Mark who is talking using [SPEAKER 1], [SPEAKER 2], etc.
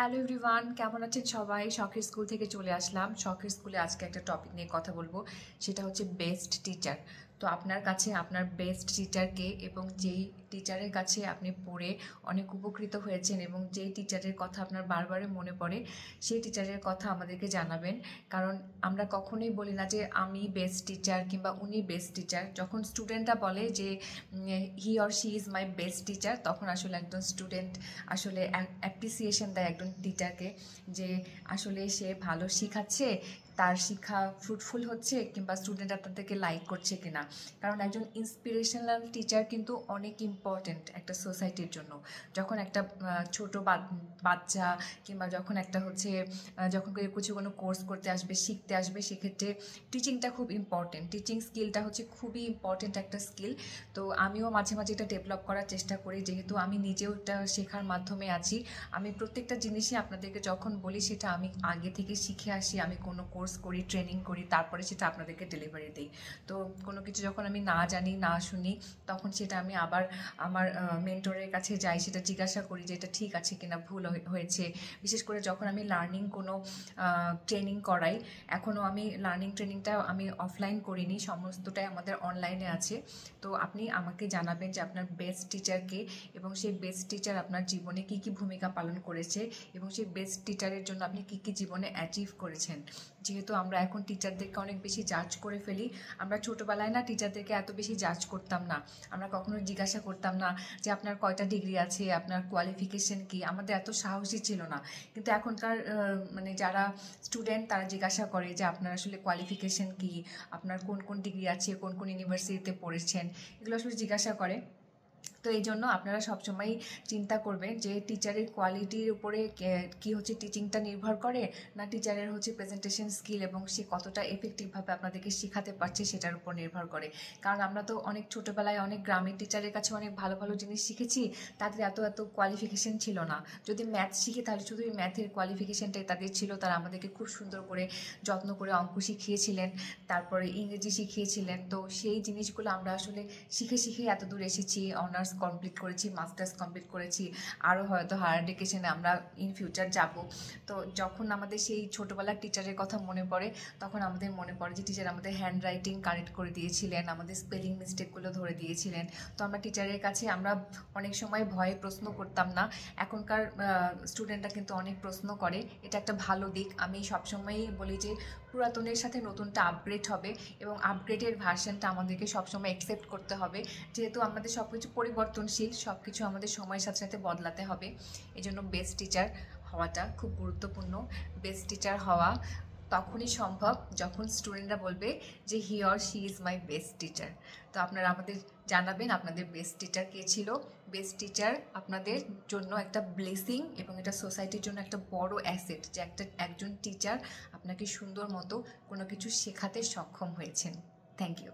[SPEAKER 1] Hello everyone, কেমন আছেন সবাই? শখের স্কুল থেকে চলে আসলাম। শখের স্কুলে আজকে একটা টপিক নিয়ে কথা বলবো, সেটা হচ্ছে বেস্ট টিচার। তো আপনার কাছে আপনার বেস্ট টিচারকে, এবং যেই টিচারের কাছে আপনি পড়ে অনেক উপকৃত হয়েছেন এবং যেই টিচারের কথা আপনার বারবার মনে পড়ে, সেই টিচারের কথা আমাদেরকে জানাবেন। কারণ আমরা কখনোই বলি না যে আমি বেস্ট টিচার কিংবা উনি বেস্ট টিচার। যখন স্টুডেন্টরা বলে যে he or she is my best teacher, তখন আসলে একজন স্টুডেন্ট আসলে অ্যাপ্রিসিয়েশন দেয় একজন টিচারকে, যে আসলে সে ভালো শেখাচ্ছে, তার শিক্ষা ফ্রুটফুল হচ্ছে, কিংবা স্টুডেন্টরা তাদেরকে লাইক করছে কিনা। কারণ একজন ইন্সপিরেশনাল টিচার কিন্তু অনেক ইম্পর্টেন্ট একটা সোসাইটির জন্য। যখন একটা ছোট বাচ্চা কিংবা যখন একটা হচ্ছে যখন কিছু কোনো কোর্স করতে আসবে, শিখতে আসবে, সেক্ষেত্রে টিচিংটা খুব ইম্পর্টেন্ট। টিচিং স্কিলটা হচ্ছে খুবই ইম্পর্টেন্ট একটা স্কিল। তো আমিও মাঝে মাঝে এটা ডেভেলপ করার চেষ্টা করি, যেহেতু আমি নিজেও এটা শেখার মাধ্যমে আছি। আমি প্রত্যেকটা জিনিসই আপনাদেরকে যখন বলি, সেটা আমি আগে থেকে শিখে আসি। আমি কোনো কোর্স করি, ট্রেনিং করি, তারপরে সেটা আপনাদেরকে ডেলিভারি দিই। তো কোনো কিছু যখন আমি না জানি, না শুনি, তখন সেটা আমি আবার আমার মেন্টরের কাছে যাই, সেটা জিজ্ঞাসা করি যে এটা ঠিক আছে কিনা, ভুল হয়েছে। বিশেষ করে যখন আমি লার্নিং কোনো ট্রেনিং করাই, এখনও আমি লার্নিং ট্রেনিংটা আমি অফলাইন করিনি, সমস্তটাই আমাদের অনলাইনে আছে। তো আপনি আমাকে জানাবেন যে আপনার বেস্ট টিচারকে, এবং সেই বেস্ট টিচার আপনার জীবনে কী কী ভূমিকা পালন করেছে, এবং সেই বেস্ট টিচারের জন্য আপনি কী কী জীবনে অ্যাচিভ করেছেন। যেহেতু আমরা এখন টিচারদেরকে অনেক বেশি জাজ করে ফেলি। আমরা ছোটোবেলায় না টিচারদেরকে এত বেশি জাজ করতাম না। আমরা কখনো জিজ্ঞাসা করতাম না যে আপনার কয়টা ডিগ্রি আছে, আপনার কোয়ালিফিকেশন কি। আমাদের এত সাহসী ছিল না। কিন্তু এখনকার মানে যারা স্টুডেন্ট, তারা জিজ্ঞাসা করে যে আপনার আসলে কোয়ালিফিকেশন কি, আপনার কোন কোন ডিগ্রি আছে, কোন কোন ইউনিভার্সিটিতে পড়েছেন, এগুলো আসলে জিজ্ঞাসা করে। তো এই জন্য আপনারা সবসময়ই চিন্তা করবেন যে টিচারের কোয়ালিটির উপরে কি হচ্ছে টিচিংটা নির্ভর করে, না টিচারের হচ্ছে প্রেজেন্টেশন স্কিল এবং সে কতটা এফেক্টিভভাবে আপনাদেরকে শেখাতে পারছে সেটার উপর নির্ভর করে। কারণ আমরা তো অনেক ছোটোবেলায় অনেক গ্রামের টিচারের কাছে অনেক ভালো ভালো জিনিস শিখেছি, তাদের এত এত কোয়ালিফিকেশন ছিল না। যদি ম্যাথ শিখে, তাহলে শুধু ওই ম্যাথের কোয়ালিফিকেশনটাই তাদের ছিল। তারা আমাদেরকে খুব সুন্দর করে যত্ন করে অঙ্ক শিখিয়েছিলেন, তারপরে ইংরেজি শিখিয়েছিলেন। তো সেই জিনিসগুলো আমরা আসলে শিখে শিখে এত দূর এসেছি। অনার্স কমপ্লিট করেছি, মাস্টার্স কমপ্লিট করেছি, আরও হয়তো হায়ার এডুকেশনে আমরা ইন ফিউচার যাব। তো যখন আমাদের সেই ছোটোবেলার টিচারের কথা মনে পড়ে, তখন আমাদের মনে পড়ে যে টিচার আমাদের হ্যান্ড রাইটিং কারেক্ট করে দিয়েছিলেন, আমাদের স্পেলিং মিস্টেকগুলো ধরে দিয়েছিলেন। তো আমরা টিচারের কাছে আমরা অনেক সময় ভয়ে প্রশ্ন করতাম না। এখনকার স্টুডেন্টরা কিন্তু অনেক প্রশ্ন করে, এটা একটা ভালো দিক। আমি সবসময়ই বলি যে পুরাতনের সাথে নতুনটা আপগ্রেড হবে, এবং আপগ্রেডের ভার্সনটা আমাদেরকে সবসময় অ্যাকসেপ্ট করতে হবে। যেহেতু আমাদের সব কিছু পরিবর্তনশীল, সব কিছু আমাদের সময়ের সাথে সাথে বদলাতে হবে। এই জন্য বেস্ট টিচার হওয়াটা খুব গুরুত্বপূর্ণ। বেস্ট টিচার হওয়া তখনই সম্ভব যখন স্টুডেন্টরা বলবে যে he or she is my best teacher. তো আপনারা আমাদের জানাবেন আপনাদের বেস্ট টিচার কে ছিল। বেস্ট টিচার আপনাদের জন্য একটা ব্লেসিং, এবং এটা সোসাইটির জন্য একটা বড় অ্যাসেট যে একজন টিচার আপনাকে সুন্দর মতো কোনো কিছু শেখাতে সক্ষম হয়েছেন। Thank you.